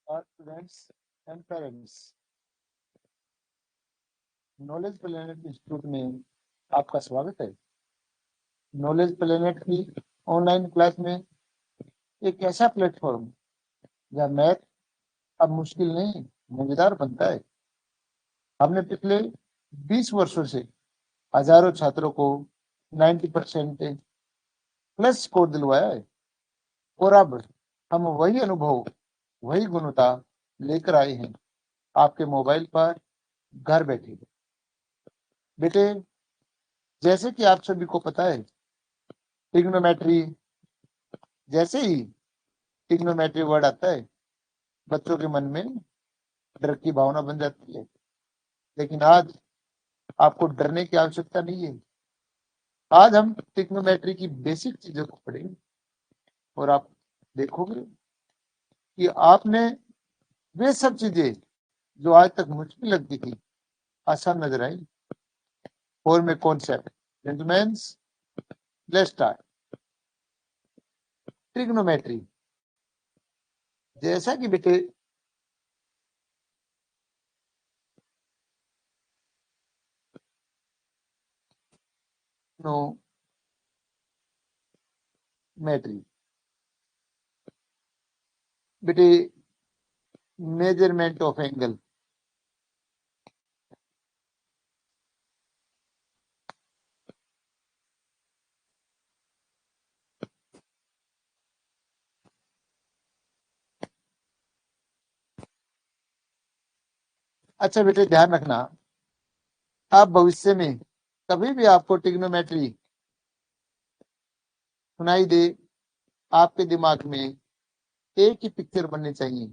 और students and parents, knowledge planet institute में आपका स्वागत है। नॉलेज प्लेनेट की ऑनलाइन क्लास में एक ऐसा प्लेटफॉर्म जहाँ मैथ अब मुश्किल नहीं मजेदार बनता है। हमने पिछले 20 वर्षों से हजारों छात्रों को 90% प्लस स्कोर दिलवाया है और अब हम वही अनुभव, वही गुणवत्ता लेकर आए हैं आपके मोबाइल पर घर बैठे। बेटे, जैसे कि आप सभी को पता है, ट्रिग्नोमेट्री, जैसे ही ट्रिग्नोमेट्री वर्ड आता है बच्चों के मन में डर की भावना बन जाती है। लेकिन आज आपको डरने की आवश्यकता नहीं है। आज हम ट्रिग्नोमेट्री की बेसिक चीजों को पढ़ेंगे और आप देखोगे कि आपने वे सब चीजें जो आज तक मुश्किल लगती थी आसान नजर आई। और में concept gentleman's, let's start. Trigonometry, जैसा कि बेटे नो मैट्री, बेटे मेजरमेंट ऑफ एंगल। अच्छा बेटे, ध्यान रखना, आप भविष्य में कभी भी आपको ट्रिग्नोमेट्री सुनाई दे, आपके दिमाग में एक ही पिक्चर बननी चाहिए,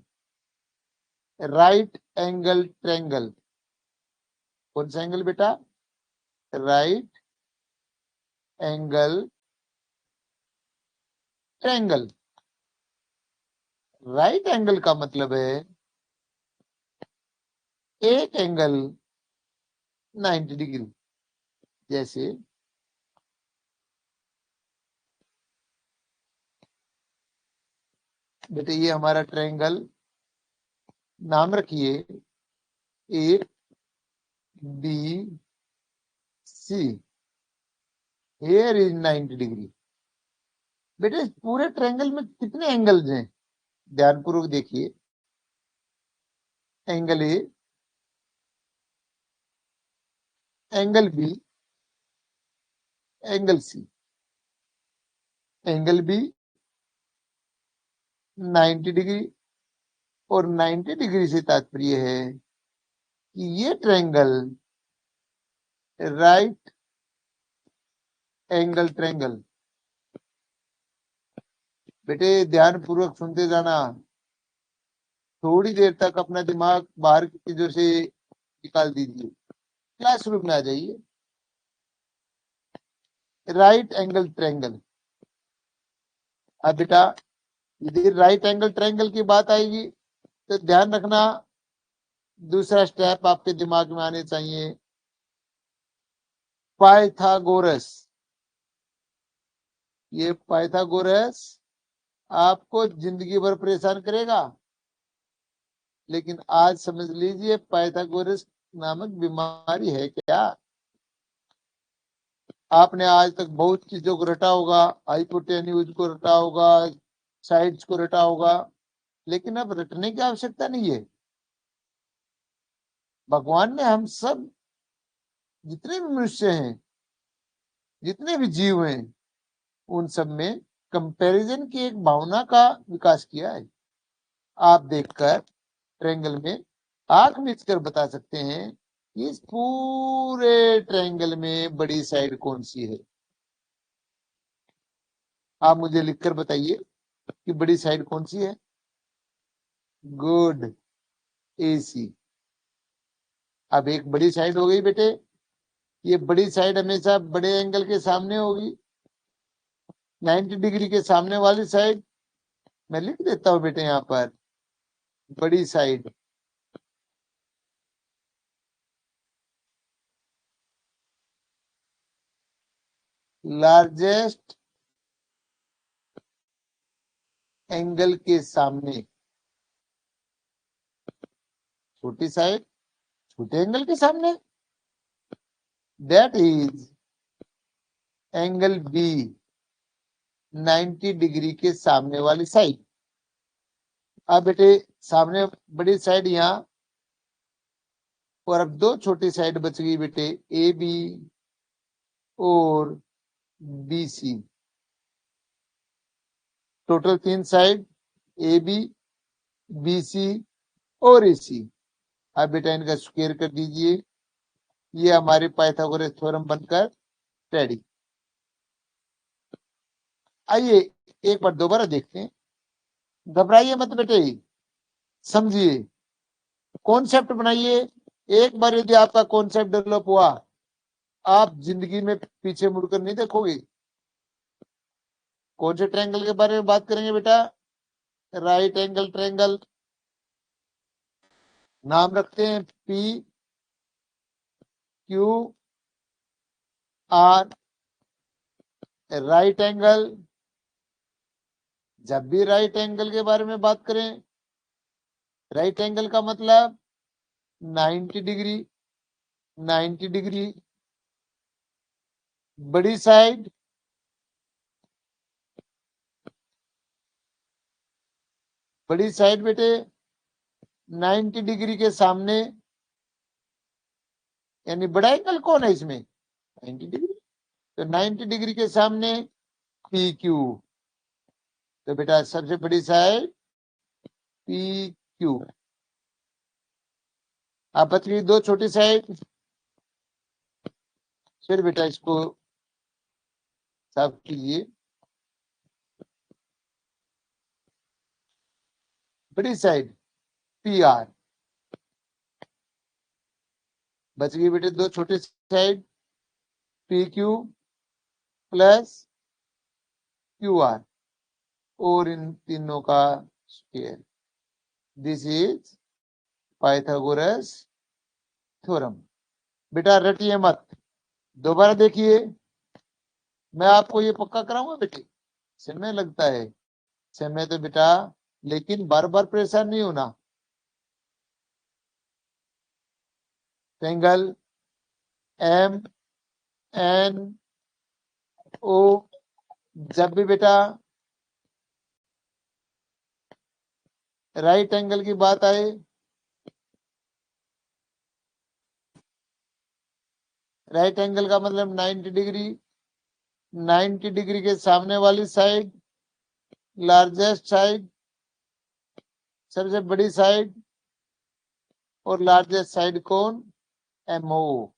राइट एंगल ट्रायंगल। कौन सा एंगल बेटा? Right angle triangle. Right angle का मतलब है एक एंगल 90 डिग्री। जैसे बेटे ये हमारा ट्रायंगल, नाम रखिए A B C. Here is 90 degree. बेटे इस पूरे ट्रायंगल में कितने एंगल्स हैं? ध्यानपूर्वक देखिए। Angle A, angle B, angle C. Angle B 90 degree और 90 डिग्री से तात्पर्य है कि ये ट्रायंगल राइट एंगल ट्रायंगल। बेटे ध्यान पूर्वक सुनते जाना, थोड़ी देर तक अपना दिमाग बाहर की चीजों से निकाल दीजिए, क्लासरूम में आ जाइए। Right angle triangle. अब बेटा यदि राइट एंगल ट्रायंगल की बात आएगी तो ध्यान रखना, दूसरा स्टेप आपके दिमाग में आने चाहिए, पाइथागोरस। ये पाइथागोरस आपको जिंदगी भर परेशान करेगा, लेकिन आज समझ लीजिए पाइथागोरस नामक बीमारी है क्या। आपने आज तक बहुत चीजों को रटा होगा, हाइपोटेन्यूज को रटा होगा, साइड्स को रटा होगा, लेकिन अब रटने की आवश्यकता नहीं है। भगवान ने हम सब जितने भी मनुष्य हैं, जितने भी जीव हैं, उन सब में कंपैरिजन की एक भावना का विकास किया है। आप देखकर ट्रायंगल में आंख मीच कर बता सकते हैं कि इस पूरे ट्रायंगल में बड़ी साइड कौन सी है। आप मुझे लिखकर बताइए कि बड़ी साइड कौन सी है। Good, AC। अब एक बड़ी साइड हो गई बेटे, ये बड़ी साइड हमेशा बड़े एंगल के सामने होगी। 90 डिग्री के सामने वाली साइड मैं लिख देता हूं बेटे, यहाँ पर बड़ी साइड। लार्जेस्ट एंगल के सामने छोटी साइड छोटे एंगल के सामने, that is angle B 90 degree के सामने वाली साइड। अब बेटे सामने बड़ी साइड यहाँ, और अब दो छोटी साइड बच गई बेटे, ए बी और B C. Total 3 side, A B C और ए सी। अब बेटा इनका स्क्वायर कर दीजिए, ये हमारे पाइथागोरस थ्योरम बनकर रेडी। आइए एक बार दोबारा देखते हैं, घबराइए मत बेटे, समझिए, कॉन्सेप्ट बनाइए। एक बार यदि आपका कॉन्सेप्ट डेवलप हुआ, आप जिंदगी में पीछे मुड़कर नहीं देखोगे। कौन से ट्रायंगल के बारे में बात करेंगे बेटा? राइट एंगल ट्रायंगल, नाम रखते हैं P Q R. Right angle, जब भी राइट एंगल के बारे में बात करें, राइट एंगल का मतलब 90 डिग्री। 90 डिग्री बड़ी साइड, बड़ी साइड बेटे 90 डिग्री के सामने, यानी बड़ा एंगल कौन है इसमें? 90 डिग्री। तो 90 डिग्री के सामने पी क्यू, तो बेटा सबसे बड़ी साइड पी क्यू। आप बच गई दो छोटी साइड। फिर बेटा इसको साफ कीजिए, बड़ी साइड पी आर, बच गई बेटे दो छोटी side, P Q plus Q R, और इन तीनों का square. This is Pythagoras theorem. बेटा रटिए मत, दोबारा देखिए, मैं आपको ये पक्का कराऊंगा बेटे। समय लगता है, समय तो बेटा, लेकिन बार बार परेशान नहीं होना। एंगल एम एन ओ, जब भी बेटा राइट एंगल की बात आए, राइट एंगल का मतलब 90 डिग्री। 90 डिग्री के सामने वाली साइड, लार्जेस्ट साइड, सबसे बड़ी साइड, और लार्जेस्ट साइड कौन? एमओ।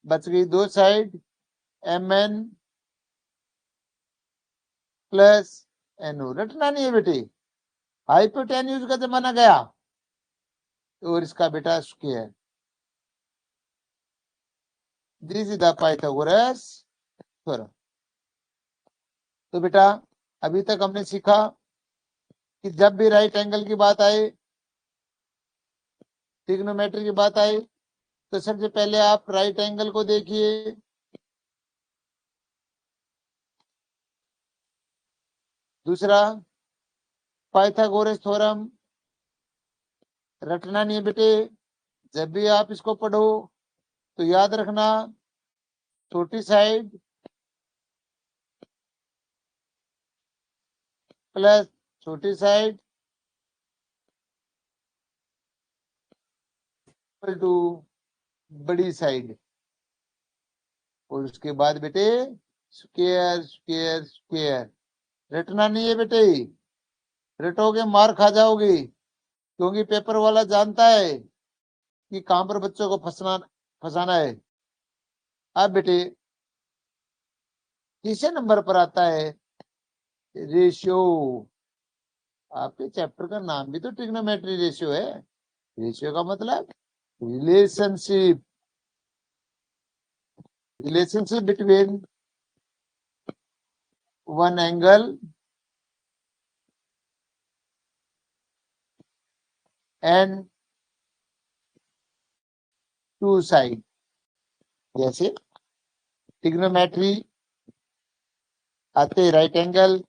बच गई दो side, M N plus NO. रटना नहीं है बेटे, हाइपोटेन्यूज का जमाना गया, और इसका बेटा square. This is the Pythagoras theorem. तो बेटा अभी तक हमने सीखा कि जब भी राइट एंगल की बात आए, ट्रिग्नोमेट्री की बात आए, तो सबसे पहले आप राइट एंगल को देखिए। दूसरा पाइथागोरस थ्योरम, रटना नहीं है बेटे, जब भी आप इसको पढ़ो तो याद रखना, छोटी साइड प्लस छोटी साइड इक्वल टू बड़ी साइड, और उसके बाद बेटे स्क्वायर स्क्वायर स्क्वायर। रटना नहीं है बेटे, रटोगे मार खा जाओगे, क्योंकि पेपर वाला जानता है कि कहां पर बच्चों को फंसाना है। अब बेटे तीसरे नंबर पर आता है रेशियो। आपके चैप्टर का नाम भी तो ट्रिग्नोमेट्री रेशियो है। रेशियो का मतलब relationship, relationship between one angle and two side. जैसे ट्रिग्नोमेट्री आते right angle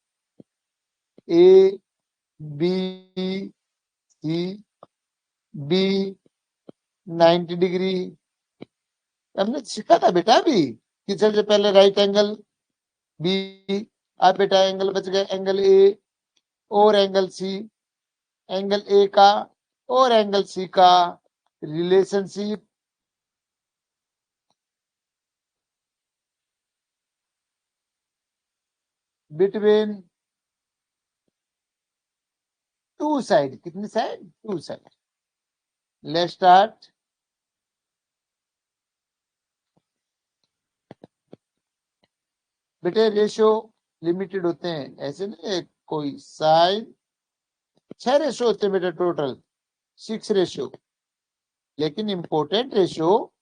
A B C B 90 degree. हमने सीखा था बेटा अभी कि सबसे पहले राइट एंगल बी। अब बेटा एंगल बच गए एंगल ए और एंगल सी। एंगल ए का और एंगल सी का रिलेशनशिप बिटवीन टू साइड। कितनी साइड? Two side. Let's start. बेटे रेशियो लिमिटेड होते हैं, ऐसे नहीं कोई साइन 6 रेशियो होते हैं बेटा, टोटल 6 रेशियो, लेकिन इंपॉर्टेंट रेशियो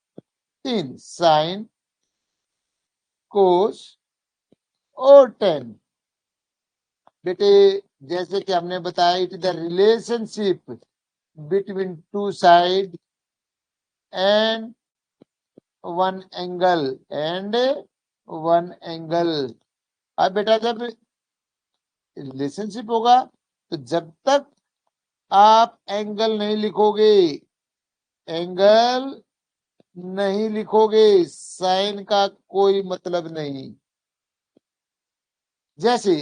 3, साइन, कोस और टेन। बेटे जैसे कि हमने बताया, it is the relationship between two side and one angle अब बेटा जब रिलेशनशिप होगा तो जब तक आप एंगल नहीं लिखोगे साइन का कोई मतलब नहीं। जैसे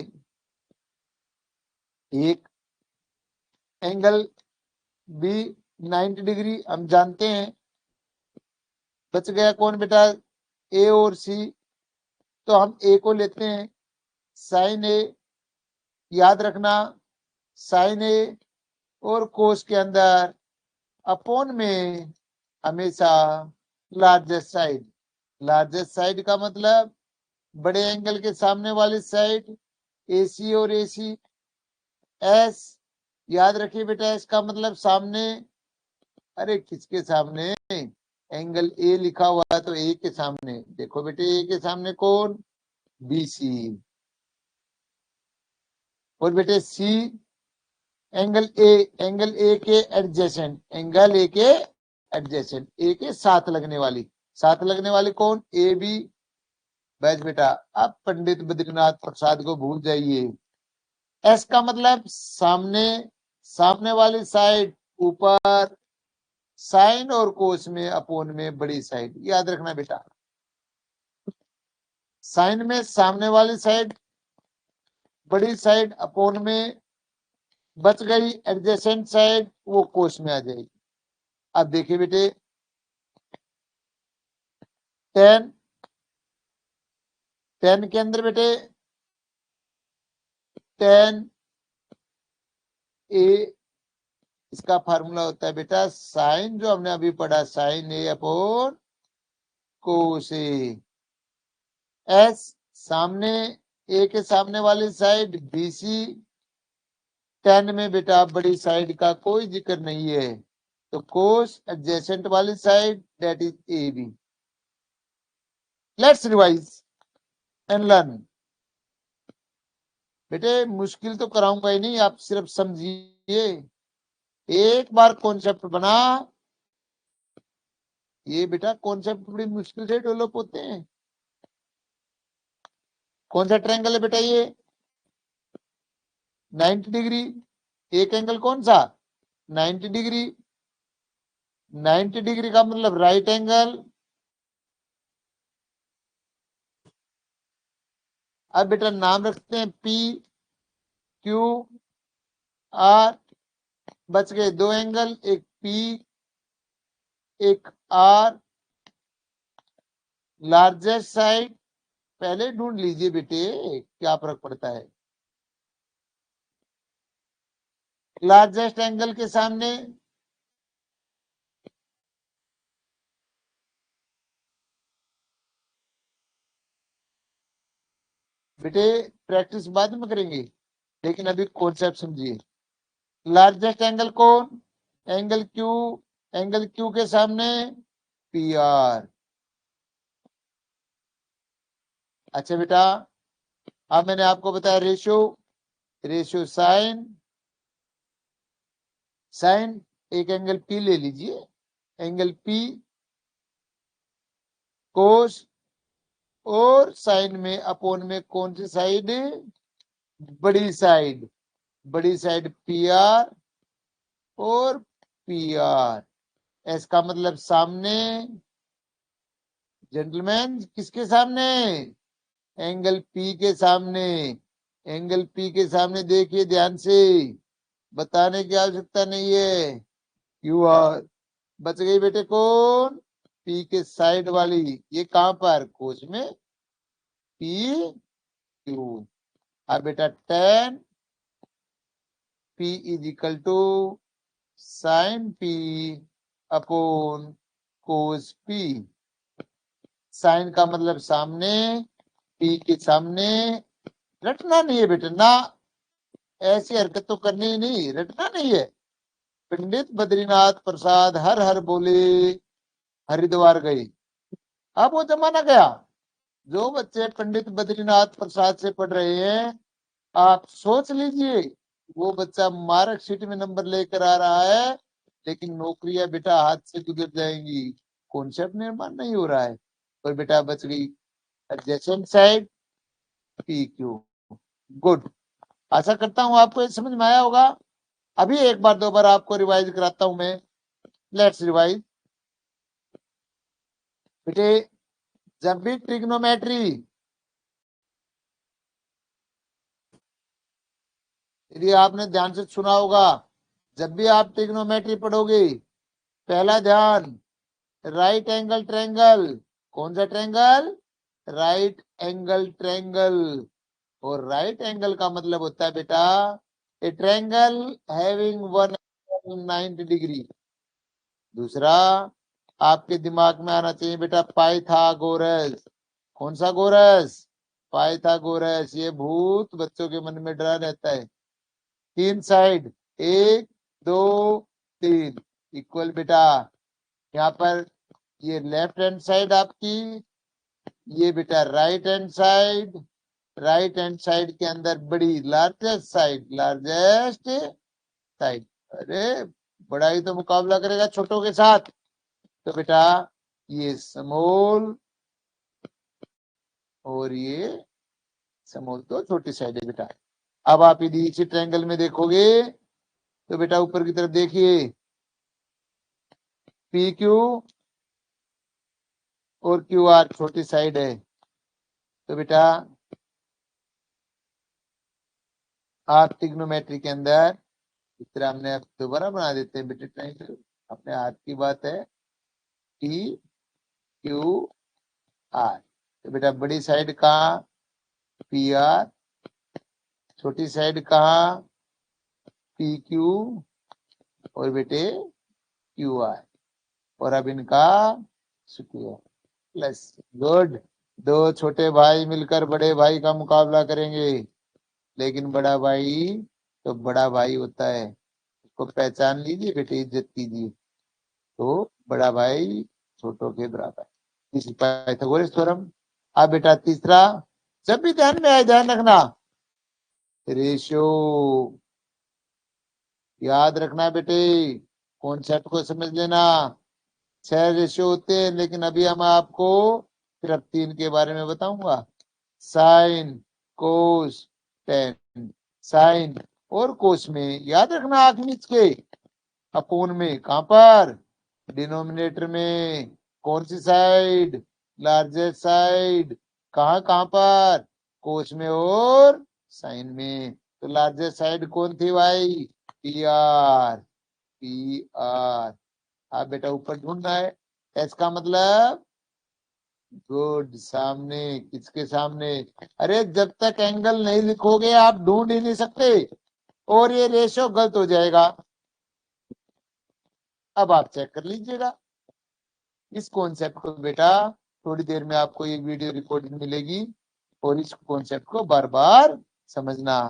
एक एंगल बी 90 डिग्री हम जानते हैं, बच गया कौन बेटा? ए और सी। तो हम ए को लेते हैं साइन ए। याद रखना साइन ए और कोस के अंदर अपोन में हमेशा लार्जेस्ट साइड का मतलब बड़े एंगल के सामने वाली साइड AC और AC। एस याद रखिए बेटा, एस का मतलब सामने। अरे किसके सामने? एंगल ए लिखा हुआ है तो ए के सामने। देखो बेटे ए के सामने कौन? BC। और बेटे सी एंगल ए के एडजेसेंट, ए के साथ लगने वाली कौन? AB। बस बेटा अब पंडित बद्रीनाथ प्रसाद को भूल जाइए। एस का मतलब सामने वाली साइड ऊपर, साइन और कोस में अपोन में बड़ी साइड। याद रखना बेटा, साइन में सामने वाली साइड बड़ी साइड, अपोन में बच गई एडजेसेंट साइड, वो कोस में आ जाएगी। अब देखिए बेटे टेन के अंदर बेटे टेन ए, इसका फार्मूला होता है बेटा साइन, जो हमने अभी पढ़ा, साइन ए अपॉन कोस ए। एस सामने ए के सामने वाली साइड BC। टेन में बेटा बड़ी साइड का कोई जिक्र नहीं है, तो कोस एडजेसेंट वाली side that is AB। Let's revise and learn. बेटे मुश्किल तो कराऊंगा ही नहीं, आप सिर्फ समझिए। एक बार कॉन्सेप्ट बना, ये बेटा कॉन्सेप्ट बड़ी मुश्किल से डेवलप होते हैं। कौन सा ट्रायंगल है बेटा ये? 90 डिग्री। एक एंगल कौन सा? 90 डिग्री। 90 डिग्री का मतलब राइट एंगल। अब बेटा नाम रखते हैं PQR। बच गए 2 एंगल, एक P एक R। लार्जेस्ट साइड पहले ढूंढ लीजिए बेटे, क्या फर्क पड़ता है। लार्जेस्ट एंगल के सामने बेटे प्रैक्टिस बाद में करेंगे, लेकिन अभी कॉन्सेप्ट समझिए। लार्जेस्ट एंगल कौन? एंगल क्यू के सामने PR। अच्छा बेटा अब मैंने आपको बताया रेशियो साइन एक एंगल P ले लीजिए, एंगल P कोस, और साइन में अपोन में कौन सी साइड? बड़ी साइड PR और पी आर। एस का मतलब सामने, जेंटलमैन किसके सामने, एंगल पी के सामने। एंगल पी के सामने देखिए ध्यान से, बताने की आवश्यकता नहीं है। क्यू आर बच गई बेटे, कौन, पी के साइड वाली। ये कहां पर, कोच में, पी क्यू। अब बेटा tan P is equal to sine P upon cos P. Sine का मतलब सामने, पी के सामने। रटना नहीं है बेटा ना, ऐसी हरकत तो करनी ही नहीं, रटना नहीं है। पंडित बद्रीनाथ प्रसाद हर हर बोले, हरिद्वार गए। अब वो जमाना गया। जो बच्चे पंडित बद्रीनाथ प्रसाद से पढ़ रहे हैं, आप सोच लीजिए वो बच्चा मार्कशीट में नंबर लेकर आ रहा है, लेकिन नौकरियां बेटा हाथ से गुजर जाएंगी, कॉन्सेप्ट निर्माण नहीं हो रहा है। और बेटा बच गई adjacent side P Q. Good, आशा करता हूं आपको ये समझ में आया होगा। अभी एक बार दो बार आपको रिवाइज कराता हूं मैं। लेट्स रिवाइज बेटे। जब भी ट्रिग्नोमेट्री, यदि आपने ध्यान से सुना होगा, जब भी आप ट्रिग्नोमेट्री पढ़ोगे, पहला ध्यान, राइट एंगल ट्रायंगल। कौन सा ट्रायंगल, राइट एंगल ट्रायंगल। और राइट एंगल का मतलब होता है बेटा ए ट्रायंगल हैविंग 190 डिग्री। दूसरा आपके दिमाग में आना चाहिए बेटा पाइथागोरस। कौन सा गोरस, पाइथागोरस। ये भूत बच्चों के मन में डरा रहता है। तीन साइड, एक दो तीन, इक्वल बेटा। यहाँ पर ये लेफ्ट हैंड साइड आपकी, ये बेटा right hand side. Right hand side के अंदर बड़ी लार्जेस्ट साइड, लार्जेस्ट साइड। अरे बड़ा ही तो मुकाबला करेगा छोटों के साथ। तो बेटा ये स्मॉल और ये स्मॉल, तो छोटी साइड है बेटा। अब आप यदि इसी ट्रायंगल में देखोगे तो बेटा ऊपर की तरफ देखिए, पी क्यू और क्यू आर छोटी साइड है। तो बेटा आप ट्रिग्नोमेट्री के अंदर इस तरह हमने अब दोबारा बना देते हैं बेटे ट्रायंगल। अपने हाथ की बात है, पी क्यू आर। तो बेटा बड़ी साइड कहाँ, पी आर। छोटी साइड कहाँ, पी क्यू और बेटे क्यू आर। और अब इनका स्क्वायर प्लस। गुड, दो छोटे भाई मिलकर बड़े भाई का मुकाबला करेंगे, लेकिन बड़ा भाई तो बड़ा भाई होता है, उसको पहचान लीजिए बेटे, इज्जत कीजिए। तो बड़ा भाई छोटों के बराबर, इस पाइथागोरस थ्योरम। अब बेटा तीसरा, जब भी ध्यान में आए ध्यान रखना, रेशियो याद रखना बेटे, कॉन्सेप्ट को समझ लेना। 6 रेशियो होते हैं, लेकिन अभी हम आपको सिर्फ 3 के बारे में बताऊंगा। साइन, कोस, टेन। साइन और कोस में याद रखना आंख मीच के, अपोन में कहां पर, डिनोमिनेटर में। कौन सी साइड, लार्जेस्ट साइड। कहां कहां पर, कोस में और साइन में। तो लार्जेस्ट साइड कौन थी भाई, पी आर। P R. आप बेटा ऊपर ढूंढना है। एस का मतलब गुड, सामने। किसके सामने, अरे जब तक एंगल नहीं लिखोगे आप ढूंढ ही नहीं सकते, और ये रेशो गलत हो जाएगा। अब आप चेक कर लीजिएगा इस कॉन्सेप्ट को बेटा। थोड़ी देर में आपको ये वीडियो रिकॉर्डिंग मिलेगी, और इस कॉन्सेप्ट को बार बार समझना।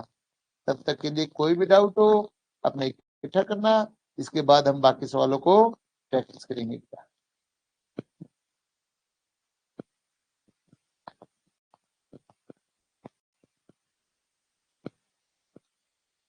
तब तक के लिए कोई भी डाउट हो अपने इकट्ठा करना, इसके बाद हम बाकी सवालों को प्रैक्टिस करेंगे।